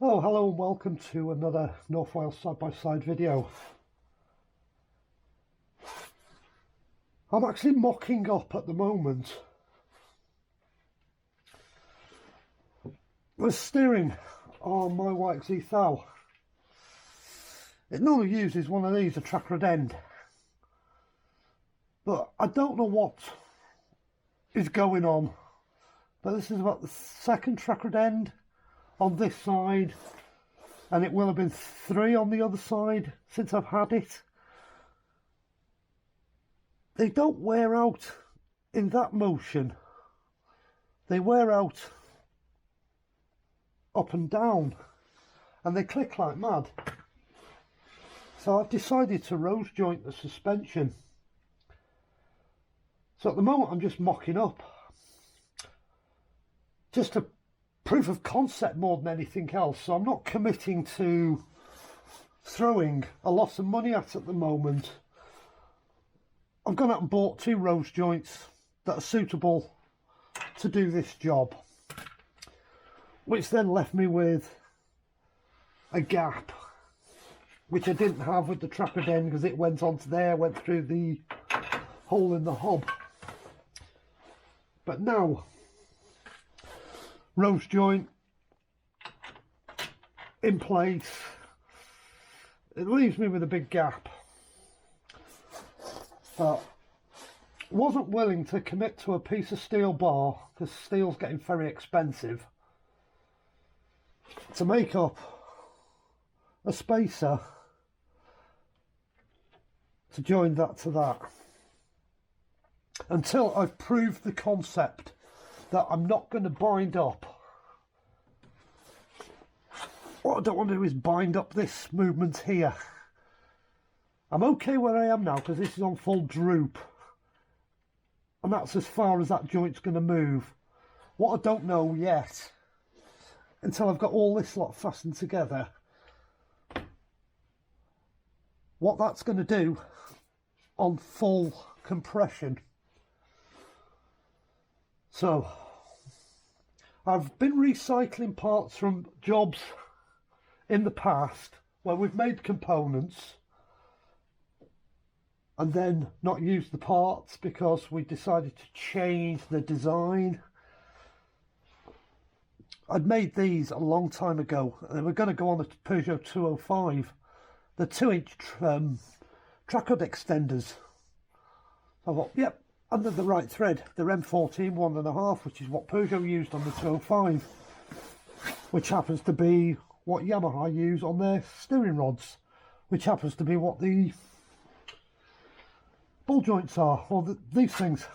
Oh, hello and welcome to another North Wales side-by-side video. I'm actually mocking up at the moment the steering on my YXZ thou. It normally uses one of these, a track rod end, but I don't know what is going on. But this is about the second track rod end on this side, and it will have been 3 on the other side since I've had it. They don't wear out in that motion, they wear out up and down, and they click like mad. So I've decided to rose joint the suspension. So at the moment I'm just mocking up, just a proof of concept more than anything else. So I'm not committing to throwing a lot of money at the moment. I've gone out and bought 2 rose joints that are suitable to do this job, which then left me with a gap which I didn't have with the track rod end, because it went onto there, went through the hole in the hob. But now rose joint in place, it leaves me with a big gap. But wasn't willing to commit to a piece of steel bar, because steel's getting very expensive, to make up a spacer to join that to that, until I've proved the concept that I'm not going to bind up. What I don't want to do is bind up this movement here. I'm okay where I am now because this is on full droop, and that's as far as that joint's going to move. What I don't know yet, until I've got all this lot fastened together, what that's going to do on full compression. So I've been recycling parts from jobs in the past where we've made components and then not used the parts because we decided to change the design. I'd made these a long time ago, and they were going to go on the Peugeot 205, the 2-inch track rod extenders. I thought, yep, under the right thread, the M14 1.5, which is what Peugeot used on the 205, which happens to be what Yamaha use on their steering rods, which happens to be what the ball joints are, or these things,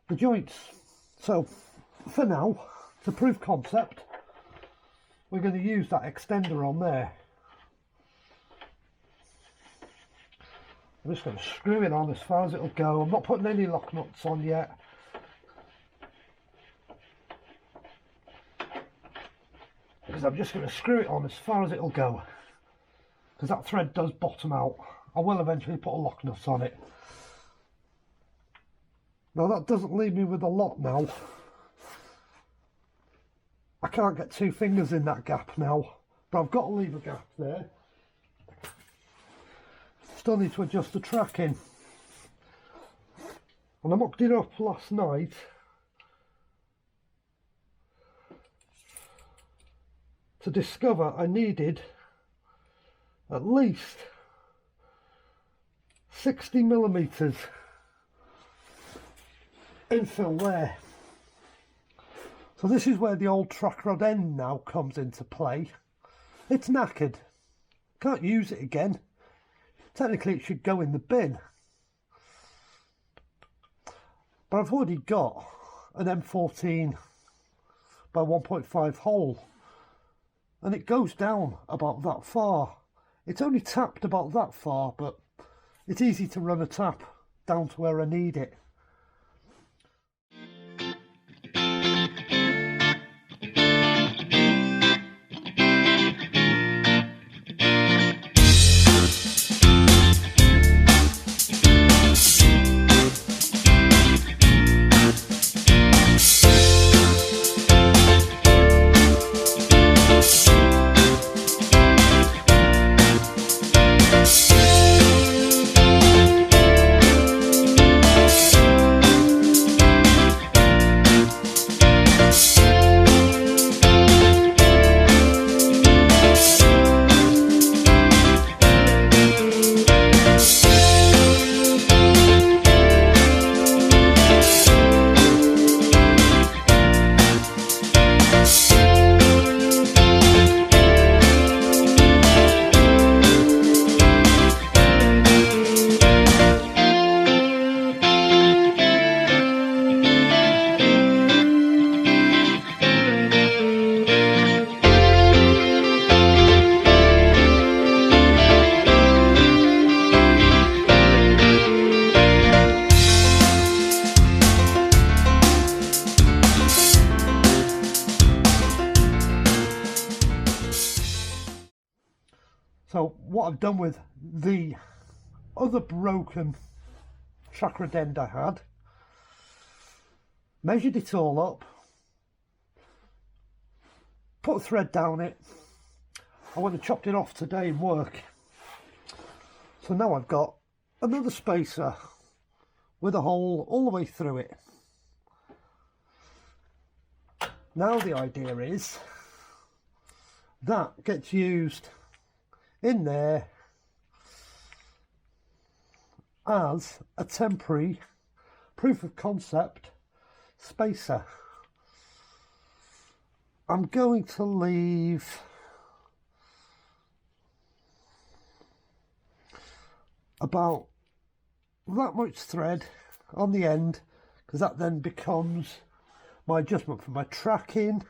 the joints. So for now, to prove concept, we're going to use that extender on there. I'm just going to screw it on as far as it'll go. I'm not putting any lock nuts on yet. Because I'm just going to screw it on as far as it'll go. Because that thread does bottom out. I will eventually put a lock nut on it. Now that doesn't leave me with a lot now. I can't get 2 fingers in that gap now. But I've got to leave a gap there. Still need to adjust the tracking, and I mocked it up last night to discover I needed at least 60mm infill there. So this is where the old track rod end now comes into play. It's knackered, can't use it again. Technically it should go in the bin, but I've already got an M14 by 1.5 hole, and it goes down about that far. It's only tapped about that far, but it's easy to run a tap down to where I need it. I've done with the other broken chakra end I had, measured it all up, put a thread down it. I went and chopped it off today in work. So now I've got another spacer with a hole all the way through it. Now the idea is that gets used in there as a temporary proof of concept spacer. I'm going to leave about that much thread on the end, because that then becomes my adjustment for my tracking.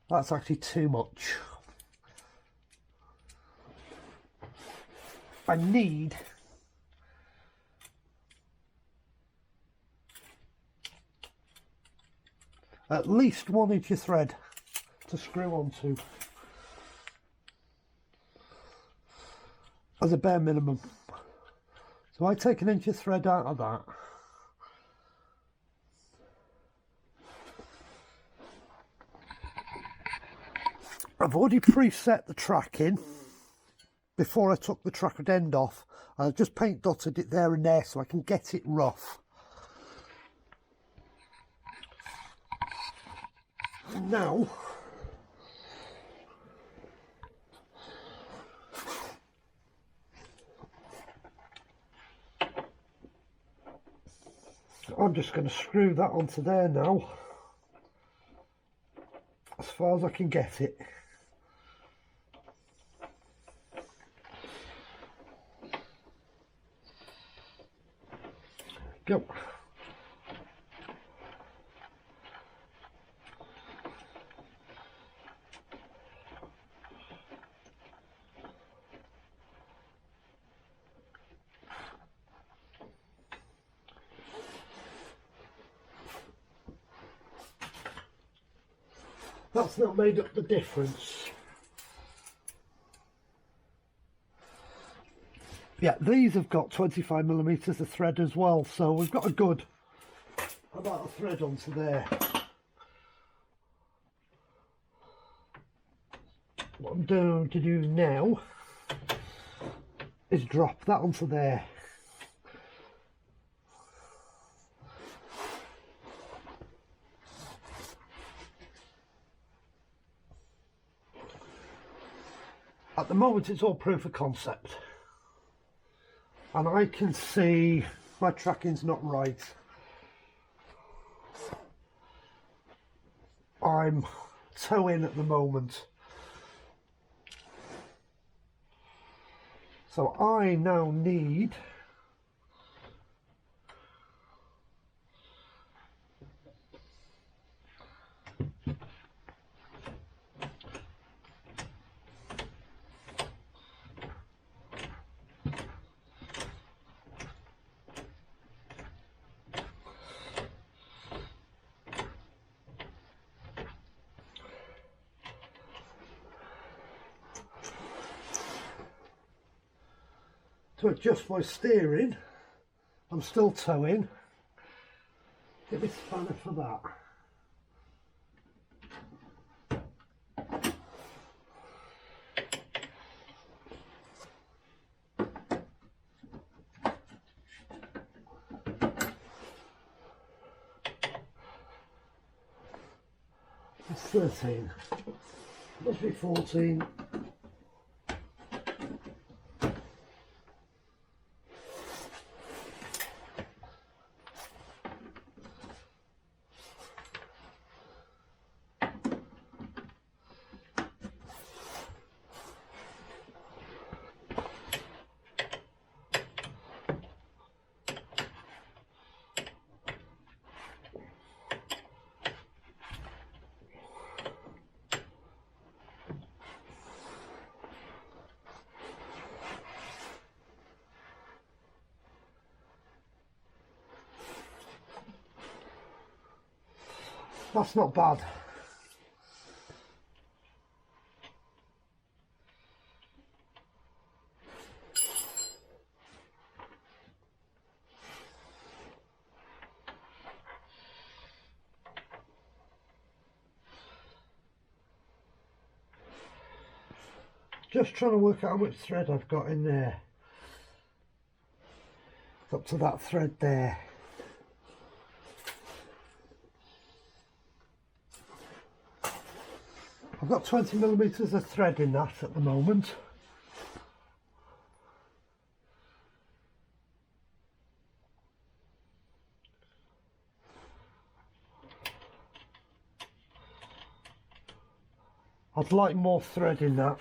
That's actually too much. I need at least 1 inch of thread to screw onto as a bare minimum. So I take 1 inch of thread out of that. I've already preset the tracking before I took the trackered end off. I just paint dotted it there and there so I can get it rough. Now I'm just going to screw that onto there now, as far as I can get it. Go. That's not made up the difference. Yeah, these have got 25mm of thread as well, so we've got a good amount of thread onto there. What I'm going to do now is drop that onto there. At the moment it's all proof of concept, and I can see my tracking's not right. I'm toe in at the moment, so I now need to adjust my steering. I'm still towing. Get me spanner for that. It's 13. Must be 14. That's not bad. Just trying to work out how much thread I've got in there. It's up to that thread there. I've got 20mm of thread in that at the moment. I'd like more thread in that.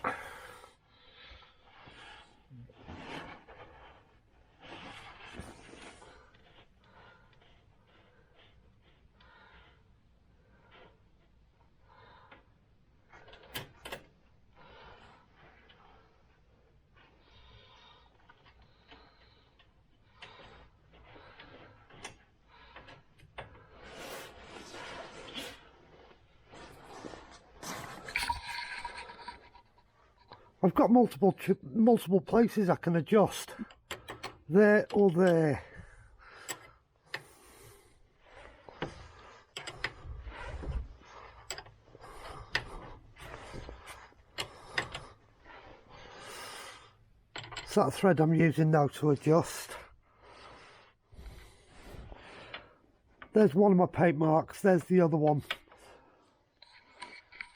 I've got multiple places I can adjust, there or there. It's that thread I'm using now to adjust. There's one of my paint marks, there's the other one.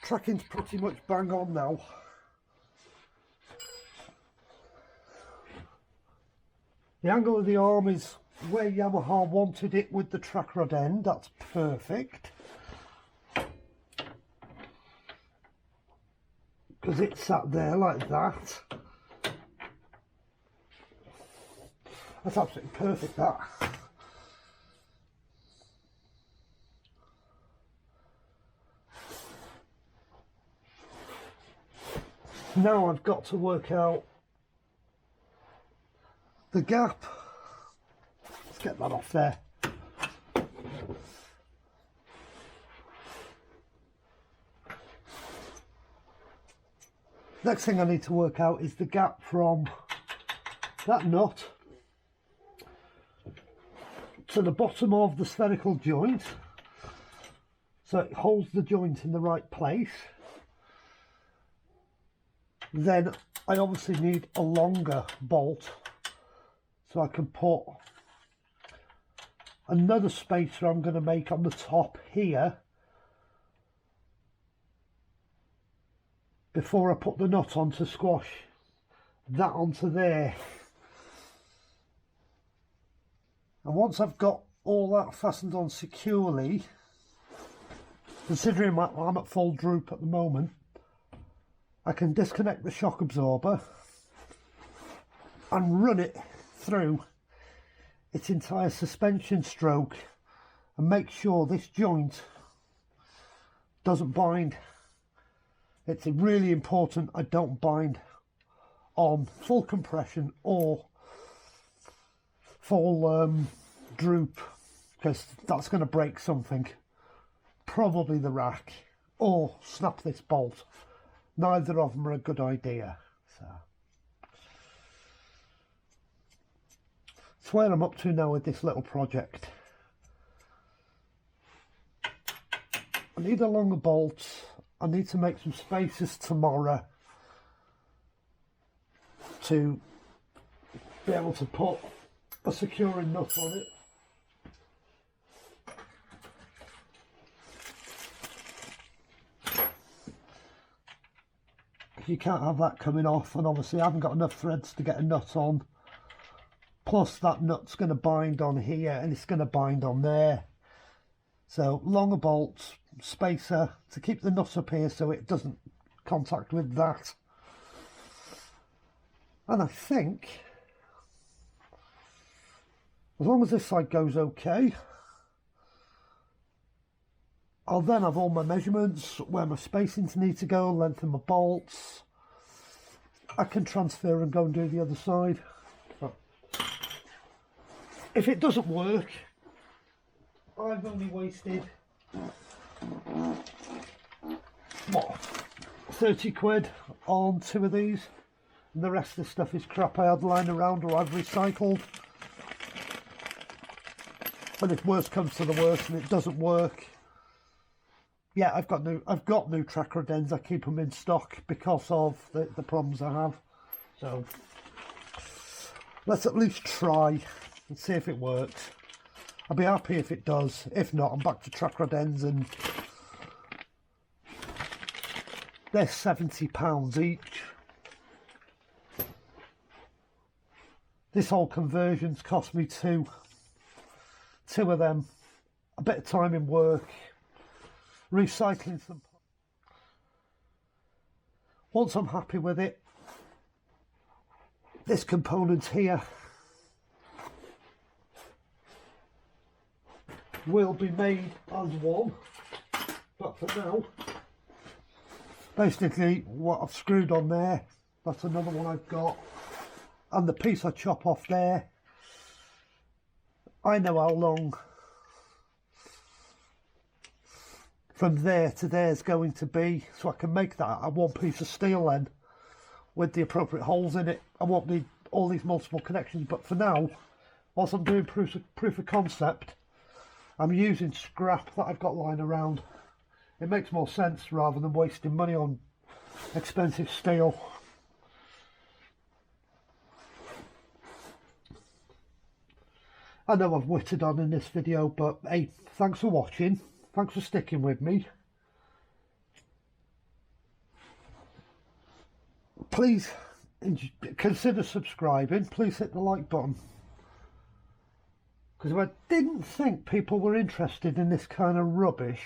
Tracking's pretty much bang on now. The angle of the arm is where Yamaha wanted it with the track rod end, that's perfect. Because it sat there like that. That's absolutely perfect, that. Now I've got to work out the gap. Let's get that off there. Next thing I need to work out is the gap from that nut to the bottom of the spherical joint, so it holds the joint in the right place. Then I obviously need a longer bolt, so I can put another spacer I'm going to make on the top here before I put the nut on to squash that onto there. And once I've got all that fastened on securely, considering I'm at full droop at the moment, I can disconnect the shock absorber and run it through its entire suspension stroke and make sure this joint doesn't bind. It's really important I don't bind on full compression or full droop, because that's going to break something, probably the rack, or snap this bolt. Neither of them are a good idea. So that's where I'm up to now with this little project. I need a longer bolt. I need to make some spacers tomorrow to be able to put a securing nut on it. You can't have that coming off, and obviously I haven't got enough threads to get a nut on. Plus that nut's going to bind on here and it's going to bind on there. So longer bolts, spacer to keep the nut up here so it doesn't contact with that. And I think as long as this side goes okay, I'll then have all my measurements, where my spacings need to go, length of my bolts. I can transfer and go and do the other side. But if it doesn't work, I've only wasted, what, 30 quid on 2 of these, and the rest of the stuff is crap I had lying around or I've recycled. And if worse comes to the worst and it doesn't work, yeah, I've got new track rod ends. I keep them in stock because of the problems I have. So let's at least try and see if it works. I'll be happy if it does. If not, I'm back to track rod ends, and they're £70 each. This whole conversion's cost me two of them. A bit of time in work, recycling some. Once I'm happy with it, this component here will be made as one, but for now, basically what I've screwed on there, that's another one I've got, and the piece I chop off there, I know how long from there to there is going to be, so I can make that a one piece of steel then with the appropriate holes in it. I won't need all these multiple connections, but for now, whilst I'm doing proof of concept, I'm using scrap that I've got lying around. It makes more sense rather than wasting money on expensive steel. I know I've whittled on in this video, but hey, thanks for watching. Thanks for sticking with me. Please consider subscribing. Please hit the like button. Because if I didn't think people were interested in this kind of rubbish,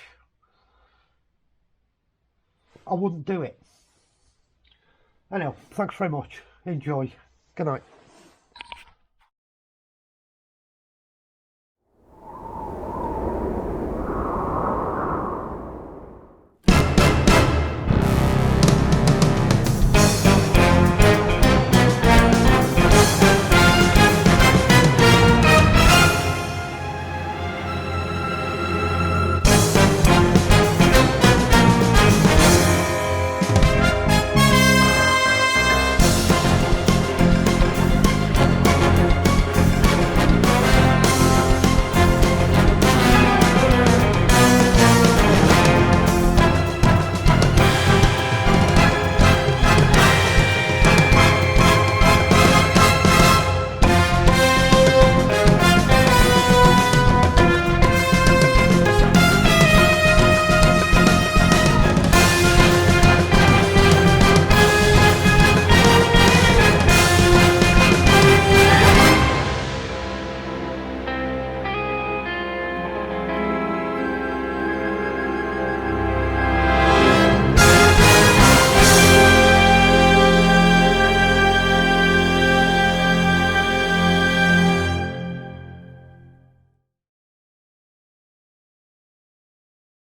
I wouldn't do it. Anyhow, thanks very much. Enjoy. Good night.